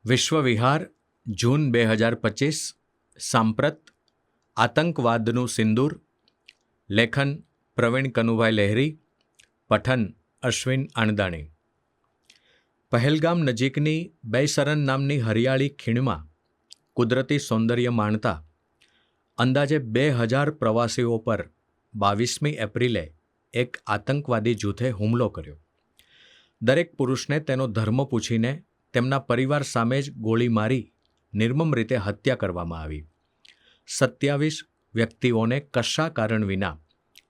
વિશ્વ વિહાર જૂન 2025 સાંપ્રત આતંકવાદનું સિંદૂર. લેખન પ્રવીણ કનુભાઈ લહેરી. પઠન અશ્વિન આણદાણી. પહેલગામ નજીકની બેસરન નામની હરિયાળી ખીણમાં કુદરતી સૌંદર્ય માણતા અંદાજે 2000 પ્રવાસીઓ પર 22મી એપ્રિલે એક આતંકવાદી જૂથે હુમલો કર્યો. દરેક પુરુષને તેનો ધર્મ પૂછીને તેમના પરિવાર સામે જ ગોળી મારી નિર્મમ રીતે હત્યા કરવામાં આવી. 27 વ્યક્તિઓને કશા કારણ વિના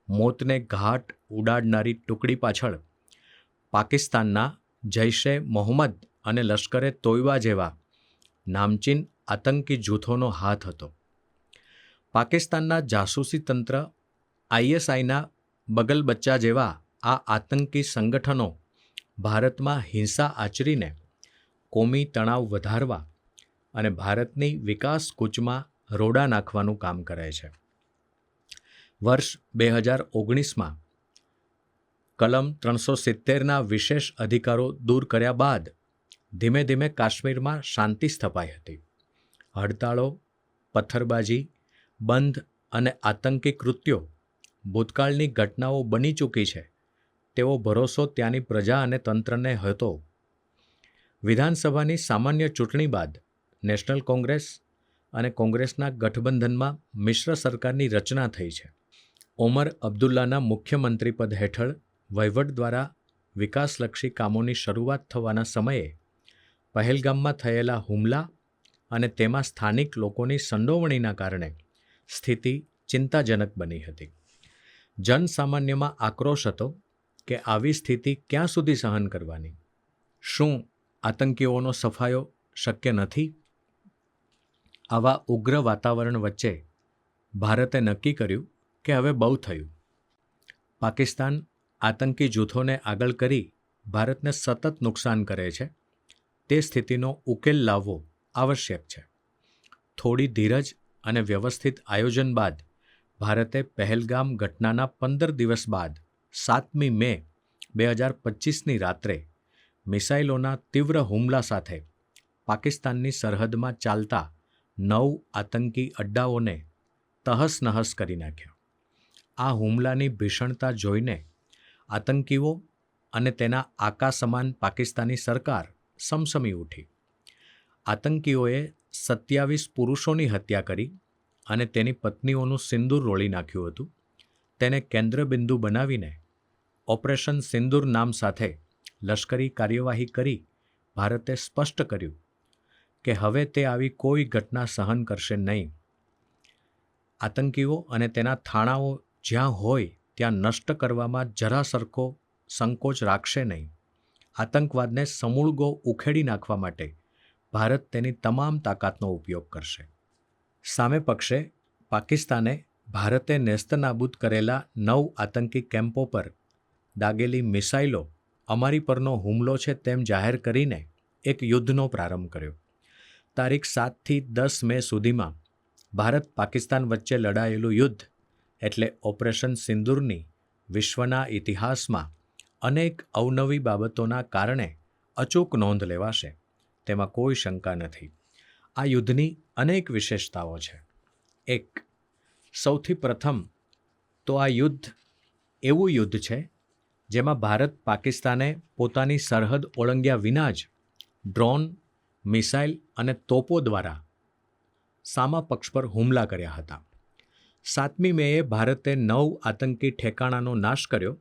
મોતને ઘાટ ઉડાડનારી ટુકડી પાછળ પાકિસ્તાનના જૈશે મોહમ્મદ અને લશ્કરે તોયબા જેવા નામચીન આતંકી જૂથોનો હાથ હતો. પાકિસ્તાનના જાસૂસી તંત્ર ISIના બગલ બચ્ચા જેવા આ આતંકી સંગઠનો ભારતમાં હિંસા આચરીને કોમી તણાવ વધારવા અને ભારતની વિકાસ કૂચમાં રોડા નાખવાનું કામ કરે છે. વર્ષ 2019માં કલમ 370ના વિશેષ અધિકારો દૂર કર્યા બાદ ધીમે ધીમે કાશ્મીરમાં શાંતિ સ્થપાઈ હતી. હડતાળો, પથ્થરબાજી, બંધ અને આતંકી કૃત્યો ભૂતકાળની ઘટનાઓ બની ચૂકી છે તેવો ભરોસો ત્યાંની પ્રજા અને તંત્રને હતો. વિધાનસભાની સામાન્ય ચૂંટણી બાદ નેશનલ કોંગ્રેસ અને કોંગ્રેસના ગઠબંધનમાં મિશ્ર સરકારની રચના થઈ છે. ઓમર અબ્દુલ્લાના મુખ્યમંત્રી પદ હેઠળ વહીવટ દ્વારા વિકાસલક્ષી કામોની શરૂઆત થવાના સમયે પહેલગામમાં થયેલા હુમલા અને તેમાં સ્થાનિક લોકોની સંડોવણીના કારણે સ્થિતિ ચિંતાજનક બની હતી. જનસામાન્યમાં આક્રોશ હતો કે આવી સ્થિતિ ક્યાં સુધી સહન કરવાની? શું આતંકીઓનો સફાયો શક્ય નથી? આવા ઉગ્ર વાતાવરણ વચ્ચે ભારતે નક્કી કર્યું કે હવે બહુ થયું. પાકિસ્તાન આતંકી જૂથોને આગળ કરી ભારતને સતત નુકસાન કરે છે. તે સ્થિતિનો ઉકેલ લાવવો આવશ્યક છે. થોડી ધીરજ અને વ્યવસ્થિત આયોજન બાદ ભારતે પહેલગામ ઘટનાના 15 દિવસ બાદ 7મી મે 2025ની રાત્રે મિસાઇલોના તીવ્ર હુમલા સાથે પાકિસ્તાનની સરહદમાં ચાલતા 9 આતંકી અડ્ડાઓને તહસ-નહસ કરી નાખ્યા. આ હુમલાની ભીષણતા જોઈને આતંકીઓ અને તેના આકા સમાન પાકિસ્તાની સરકાર સમસમી ઉઠી. આતંકીઓએ 27 પુરુષોની હત્યા કરી અને તેની પત્નીઓનું સિંદૂર રોળી નાખ્યું હતું. તેને કેન્દ્રબિંદુ બનાવીને ઓપરેશન સિંદૂર નામ સાથે લશ્કરી કાર્યવાહી કરી ભારતે સ્પષ્ટ કર્યું કે હવે તે આવી કોઈ ઘટના સહન કરશે નહીં. આતંકીઓ અને તેના થાણાઓ જ્યાં હોય ત્યાં નષ્ટ કરવામાં જરા સરખો સંકોચ રાખશે નહીં. આતંકવાદને સમૂળગો ઉખેડી નાખવા માટે ભારત તેની તમામ તાકાતનો ઉપયોગ કરશે. સામે પક્ષે પાકિસ્તાને ભારતે નેસ્તનાબૂદ કરેલા 9 આતંકી કેમ્પો પર દાગેલી મિસાઇલો અમારી પરનો હુમલો છે તેમ જાહેર કરીને એક યુદ્ધનો પ્રારંભ કર્યો. તારીખ 7થી 10 મે સુધીમાં ભારત પાકિસ્તાન વચ્ચે લડાયેલું યુદ્ધ એટલે ઓપરેશન સિંદૂરની વિશ્વના ઇતિહાસમાં અનેક અવનવી બાબતોના કારણે અચૂક નોંધ લેવાશે તેમાં કોઈ શંકા નથી. આ યુદ્ધની અનેક વિશેષતાઓ છે. 1. સૌથી પ્રથમ તો આ યુદ્ધ એવું યુદ્ધ છે જેમાં ભારત પાકિસ્તાને પોતાની સરહદ ઓળંગ્યા વિના જ ડ્રોન, મિસાઇલ અને તોપો દ્વારા સામા પક્ષ પર હુમલા કર્યા હતા. 7મી મેએ ભારતે 9 આતંકી ઠેકાણાનો નાશ કર્યો.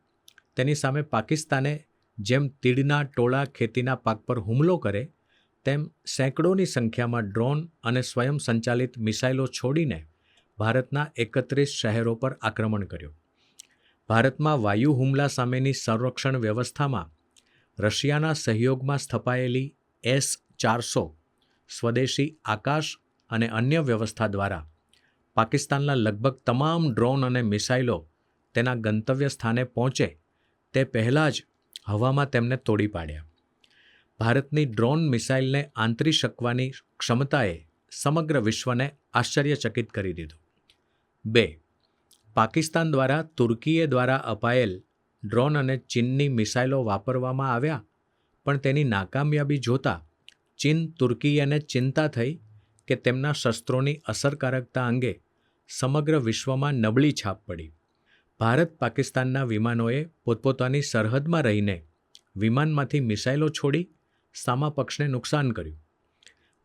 તેની સામે પાકિસ્તાને જેમ તીડના ટોળા ખેતીના પાક પર હુમલો કરે તેમ સેંકડોની સંખ્યામાં ડ્રોન અને સ્વયં સંચાલિત મિસાઇલો છોડીને ભારતના 31 શહેરો પર આક્રમણ કર્યું. ભારતમાં વાયુ હુમલા સામેની સંરક્ષણ વ્યવસ્થામાં રશિયાના સહયોગમાં સ્થપાયેલી S-400 સ્વદેશી આકાશ અને અન્ય વ્યવસ્થા દ્વારા પાકિસ્તાનના લગભગ તમામ ડ્રોન અને મિસાઇલો તેના ગંતવ્ય સ્થાને પહોંચે તે પહેલાં જ હવામાં તેમને તોડી પાડ્યા. ભારતની ડ્રોન મિસાઇલને આંતરી શકવાની ક્ષમતાએ સમગ્ર વિશ્વને આશ્ચર્યચકિત કરી દીધું. 2. પાકિસ્તાન દ્વારા તુર્કીએ દ્વારા અપાયેલ ડ્રોન અને ચીનની મિસાઇલો વાપરવામાં આવ્યા પણ તેની નાકામયાબી જોતા ચીન તુર્કીને ચિંતા થઈ કે તેમના શસ્ત્રોની અસરકારકતા અંગે સમગ્ર વિશ્વમાં નબળી છાપ પડી. ભારત પાકિસ્તાનના વિમાનોએ પોતપોતાની સરહદમાં રહીને વિમાનમાંથી મિસાઇલો છોડી સામા પક્ષને નુકસાન કર્યું.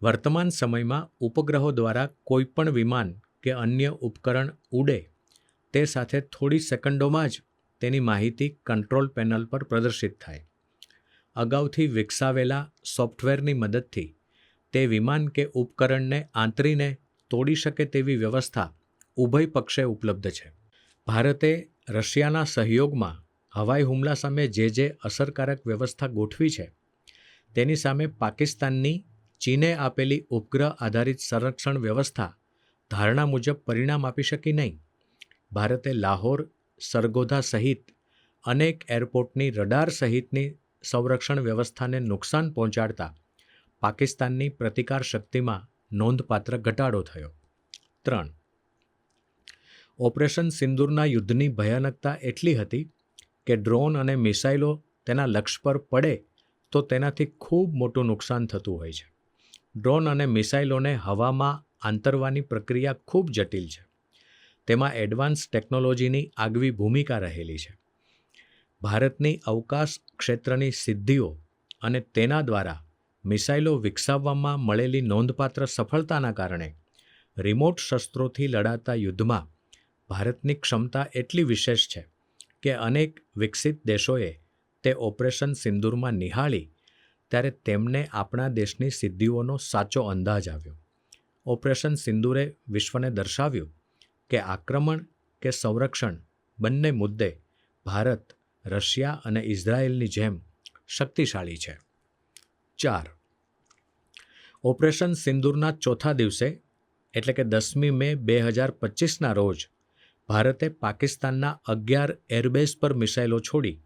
વર્તમાન સમયમાં ઉપગ્રહો દ્વારા કોઈપણ વિમાન કે અન્ય ઉપકરણ ઉડે તે સાથે થોડી સેકન્ડોમાં જ તેની માહિતી કંટ્રોલ પેનલ પર પ્રદર્શિત થાય. અગાઉથી વિકસાવેલા સોફ્ટવેરની મદદથી તે વિમાન કે ઉપકરણને આંતરીને તોડી શકે તેવી વ્યવસ્થા ઉભય પક્ષે ઉપલબ્ધ છે. ભારતે રશિયાના સહયોગમાં હવાઈ હુમલા સામે જે અસરકારક વ્યવસ્થા ગોઠવી છે તેની સામે પાકિસ્તાનની ચીને આપેલી ઉપગ્રહ આધારિત સંરક્ષણ વ્યવસ્થા ધારણા મુજબ પરિણામ આપી શકી નહીં. ભારતે લાહોર, સરગોધા સહિત અનેક એરપોર્ટની રડાર સહિતની સંરક્ષણ વ્યવસ્થાને નુકસાન પહોંચાડતા પાકિસ્તાનની પ્રતિકાર શક્તિમાં નોંધપાત્ર ઘટાડો થયો. 3. ઓપરેશન સિંદૂરના યુદ્ધની ભયાનકતા એટલી હતી કે ડ્રોન અને મિસાઇલો તેના લક્ષ્ય પર પડે તો તેનાથી ખૂબ મોટું નુકસાન થતું હોય છે. ડ્રોન અને મિસાઇલોને હવામાં આંતરવાની પ્રક્રિયા ખૂબ જટિલ છે. તેમાં એડવાન્સ ટેકનોલોજીની આગવી ભૂમિકા રહેલી છે. ભારતની અવકાશ ક્ષેત્રની સિદ્ધિઓ અને તેના દ્વારા મિસાઇલો વિકસાવવામાં મળેલી નોંધપાત્ર સફળતાના કારણે રિમોટ શસ્ત્રોથી લડાતા યુદ્ધમાં ભારતની ક્ષમતા એટલી વિશેષ છે કે અનેક વિકસિત દેશોએ તે ઓપરેશન સિંદૂરમાં નિહાળી ત્યારે તેમને આપણા દેશની સિદ્ધિઓનો સાચો અંદાજ આવ્યો. ઓપરેશન સિંદૂરે વિશ્વને દર્શાવ્યું કે આક્રમણ કે સંરક્ષણ બંને મુદ્દે ભારત રશિયા અને ઇઝરાયેલની જેમ શક્તિશાળી છે. 4. ઓપરેશન સિંદૂરના ચોથા દિવસે એટલે કે 10મી મે 2025ના રોજ ભારતે પાકિસ્તાનના 11 એરબેઝ પર મિસાઇલો છોડી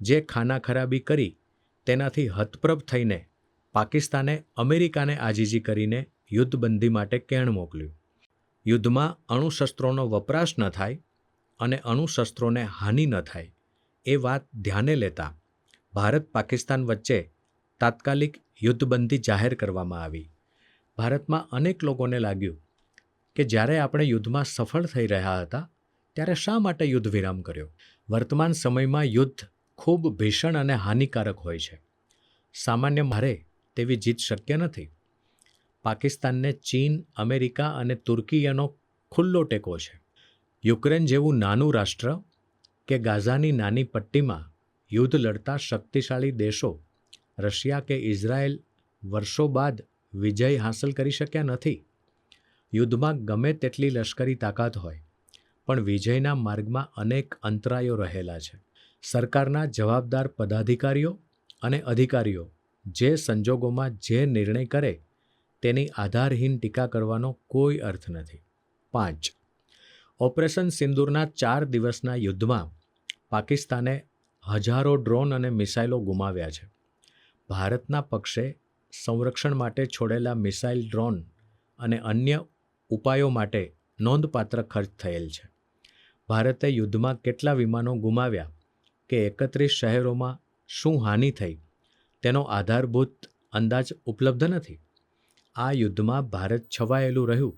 જે ખાનાખરાબી કરી તેનાથી હતપ્રભ થઈને પાકિસ્તાને અમેરિકાને આજીજી કરીને યુદ્ધબંધી માટે કેણ મોકલ્યું. યુદ્ધમાં અણુશસ્ત્રોનો વપરાશ ન થાય અને અણુશસ્ત્રોને હાનિ ન થાય એ વાત ધ્યાને લેતા ભારત પાકિસ્તાન વચ્ચે તાત્કાલિક યુદ્ધબંધી જાહેર કરવામાં આવી. ભારતમાં અનેક લોકોને લાગ્યું કે જ્યારે આપણે યુદ્ધમાં સફળ થઈ રહ્યા હતા ત્યારે શા માટે યુદ્ધ વિરામ કર્યો. વર્તમાન સમયમાં યુદ્ધ ખૂબ ભીષણ અને હાનિકારક હોય છે. સામાન્ય મારે તેવી જીત શક્ય નથી. પાકિસ્તાનને ચીન, અમેરિકા અને તુર્કીનો ખુલ્લો ટેકો છે. યુક્રેન જેવું નાનું રાષ્ટ્ર કે ગાઝાની નાની પટ્ટીમાં યુદ્ધ લડતા શક્તિશાળી દેશો રશિયા કે ઇઝરાયેલ વર્ષો બાદ વિજય હાંસલ કરી શક્યા નથી. યુદ્ધમાં ગમે તેટલી લશ્કરી તાકાત હોય પણ વિજયના માર્ગમાં અનેક અંતરાયો રહેલા છે. સરકારના જવાબદાર પદાધિકારીઓ અને અધિકારીઓ જે સંજોગોમાં જે નિર્ણય કરે તેની આધારહીન ટીકા કરવાનો કોઈ અર્થ નથી. 5. ઓપરેશન સિંદૂરના 4 દિવસના યુદ્ધમાં પાકિસ્તાને હજારો ડ્રોન અને મિસાઇલો ગુમાવ્યા છે. ભારતના પક્ષે સંરક્ષણ માટે છોડેલા મિસાઇલ, ડ્રોન અને અન્ય ઉપાયો માટે નોંધપાત્ર ખર્ચ થયેલ છે. ભારતે યુદ્ધમાં કેટલા વિમાનો ગુમાવ્યા કે 31 શહેરોમાં શું હાનિ થઈ તેનો આધારભૂત અંદાજ ઉપલબ્ધ નથી. આ યુદ્ધમાં ભારત છવાયેલું રહ્યું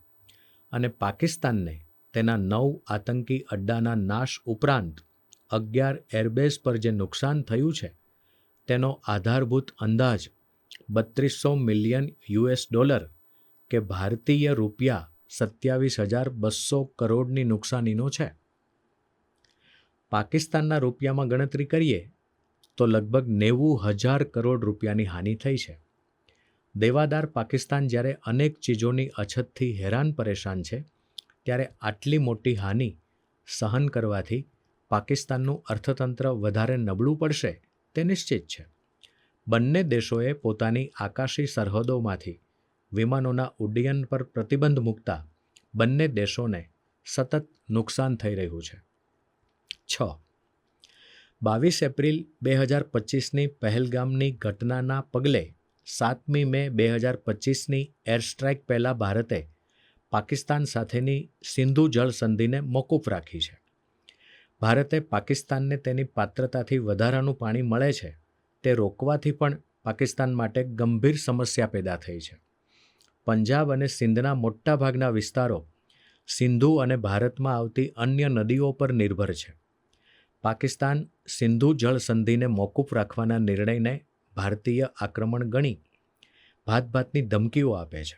અને પાકિસ્તાનને તેના 9 આતંકી અડ્ડાના નાશ ઉપરાંત 11 એરબેઝ પર જે નુકસાન થયું છે તેનો આધારભૂત અંદાજ $3200 મિલિયન કે ભારતીય રૂપિયા 27,200 કરોડની નુકસાનીનો છે. પાકિસ્તાનના રૂપિયામાં ગણતરી કરીએ તો લગભગ 90,000 કરોડ રૂપિયાની હાનિ થઈ છે. દેવાદાર પાકિસ્તાન જ્યારે અનેક ચીજોની અછતથી હેરાન પરેશાન છે ત્યારે આટલી મોટી હાનિ સહન કરવાથી પાકિસ્તાનનું અર્થતંત્ર વધારે નબળું પડશે તે નિશ્ચિત છે. બંને દેશોએ પોતાની આકાશી સરહદોમાંથી વિમાનોના ઉડ્ડયન પર પ્રતિબંધ મૂકતા બંને દેશોને સતત નુકસાન થઈ રહ્યું છે. 6. 22 એપ્રિલ 2025ની પહેલગામની ઘટનાના પગલે 7મી મે 2025ની એર સ્ટ્રાઇક પહેલાં ભારતે પાકિસ્તાન સાથેની સિંધુ જળ સંધિને મોકૂફ રાખી છે. ભારતે પાકિસ્તાનને તેની પાત્રતાથી વધારાનું પાણી મળે છે તે રોકવાથી પણ પાકિસ્તાન માટે ગંભીર સમસ્યા પેદા થઈ છે. પંજાબ અને સિંધના મોટાભાગના વિસ્તારો સિંધુ અને ભારતમાં આવતી અન્ય નદીઓ પર નિર્ભર છે. પાકિસ્તાન સિંધુ જળ સંધિને મોકૂફ રાખવાના નિર્ણયને ભારતીય આક્રમણ ગણી ભાતભાતની ધમકીઓ આપે છે.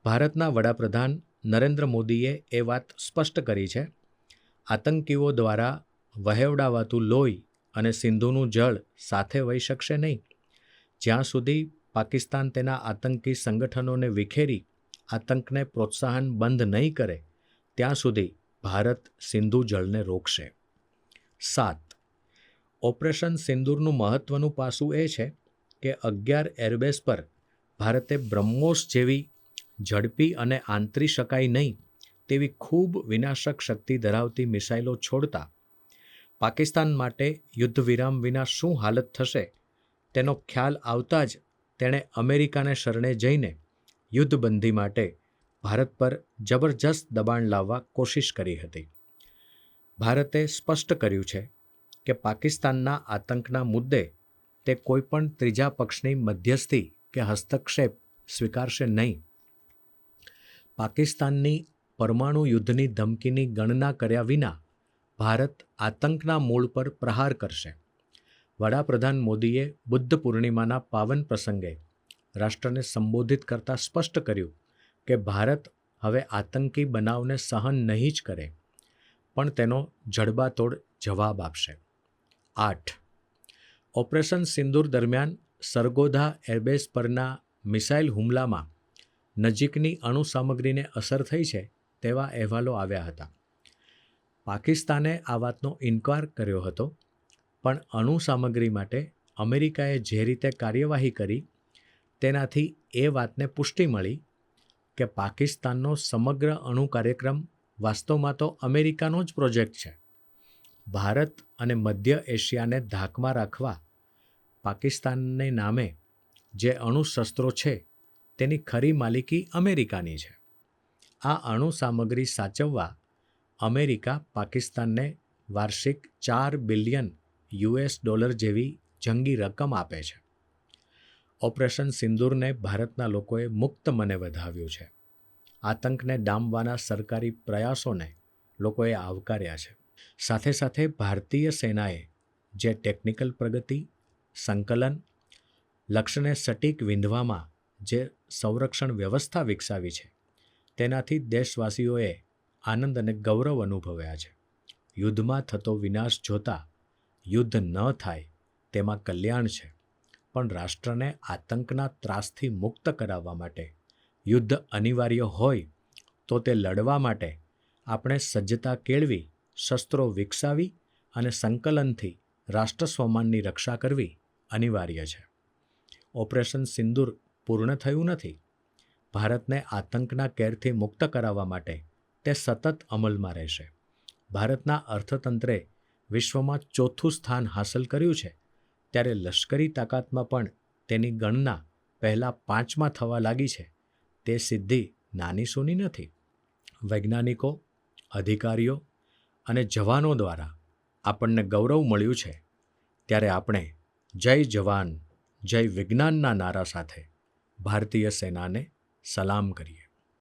ભારતના વડાપ્રધાન નરેન્દ્ર મોદીએ એ વાત સ્પષ્ટ કરી છે, આતંકીઓ દ્વારા વહેવડાવાતું લોહી અને સિંધુનું જળ સાથે વહી શકશે નહીં. જ્યાં સુધી પાકિસ્તાન તેના આતંકી સંગઠનોને વિખેરી આતંકને પ્રોત્સાહન બંધ નહીં કરે ત્યાં સુધી ભારત સિંધુ જળને રોકશે. 7. ઓપરેશન સિંદૂરનું મહત્વનું પાસું એ છે કે 11 એરબેઝ પર ભારતે બ્રહ્મોસ જેવી ઝડપી અને આંતરી શકાય નહીં તેવી ખૂબ વિનાશક શક્તિ ધરાવતી મિસાઇલો છોડતા પાકિસ્તાન માટે યુદ્ધ વિરામ વિના શું હાલત થશે તેનો ખ્યાલ આવતા જ તેણે અમેરિકાને શરણે જઈને યુદ્ધબંધી માટે ભારત પર જબરજસ્ત દબાણ લાવવા કોશિશ કરી હતી. ભારતે સ્પષ્ટ કર્યું છે કે પાકિસ્તાનના આતંકના મુદ્દે તે કોઈપણ ત્રીજા પક્ષની મધ્યસ્થી કે હસ્તક્ષેપ સ્વીકારશે નહીં. પાકિસ્તાનની પરમાણુ યુદ્ધની ધમકીની ગણના કર્યા વિના ભારત આતંકના મૂળ પર પ્રહાર કરશે. વડાપ્રધાન મોદીએ બુદ્ધ પૂર્ણિમાના પાવન પ્રસંગે રાષ્ટ્રને સંબોધિત કરતાં સ્પષ્ટ કર્યું કે ભારત હવે આતંકી બનાવને સહન નહીં જ કરે પણ તેનો જડબાતોડ જવાબ આપશે. 8. ઓપરેશન સિંદૂર દરમિયાન સરગોધા એરબેઝ પરના મિસાઇલ હુમલામાં નજીકની અણુ સામગ્રીને અસર થઈ છે તેવા અહેવાલો આવ્યા હતા. પાકિસ્તાને આ વાતનો ઇનકાર કર્યો હતો, પણ અણુ સામગ્રી માટે અમેરિકાએ જે રીતે કાર્યવાહી કરી તેનાથી એ વાતને પુષ્ટિ મળી કે પાકિસ્તાનનો સમગ્ર અણુ કાર્યક્રમ વાસ્તવમાં તો અમેરિકાનો જ પ્રોજેક્ટ છે. ભારત અને મધ્ય એશિયાને ધાકમાં રાખવા પાકિસ્તાનને નામે જે અણુ શસ્ત્રો છે તેની ખરી માલિકી અમેરિકાની છે. આ અણુ સામગ્રી સાચવવા અમેરિકા પાકિસ્તાનને વાર્ષિક $4 બિલિયન જેવી જંગી રકમ આપે છે. ઓપરેશન સિંદૂરને ભારતના લોકોએ મુક્ત મને વધાવ્યું છે. આતંકને ડામવાના સરકારી પ્રયાસોને લોકોએ આવકાર્યા છે. સાથે સાથે ભારતીય સેનાએ જે ટેકનિકલ પ્રગતિ, સંકલન, લક્ષ્યને સટીક વિંધવામાં જે સંરક્ષણ વ્યવસ્થા વિકસાવી છે તેનાથી દેશવાસીઓએ આનંદ અને ગૌરવ અનુભવ્યા છે. યુદ્ધમાં થતો વિનાશ જોતા યુદ્ધ ન થાય તેમાં કલ્યાણ છે, પણ રાષ્ટ્રને આતંકના ત્રાસથી મુક્ત કરાવવા માટે યુદ્ધ અનિવાર્ય હોય તો તે લડવા માટે આપણે સજ્જતા કેળવી, શસ્ત્રો વિકસાવી અને સંકલનથી રાષ્ટ્ર સ્વમાનની રક્ષા કરવી અનિવાર્ય છે. ઓપરેશન સિંદૂર પૂર્ણ થયું નથી. ભારતને આતંકના કેરથી મુક્ત કરાવવા માટે તે સતત અમલમાં રહેશે. ભારતના અર્થતંત્રે વિશ્વમાં 4થું સ્થાન હાંસલ કર્યું છે ત્યારે લશ્કરી તાકાતમાં પણ તેની ગણના પહેલાં 5માં થવા લાગી છે. તે સિદ્ધિ નાની સૂની નથી. વૈજ્ઞાનિકો, અધિકારીઓ અને જવાનો દ્વારા આપણને ગૌરવ મળ્યું છે ત્યારે આપણે જય જવાન, જય વિજ્ઞાનના નારા સાથે ભારતીય સેનાને સલામ કરીએ.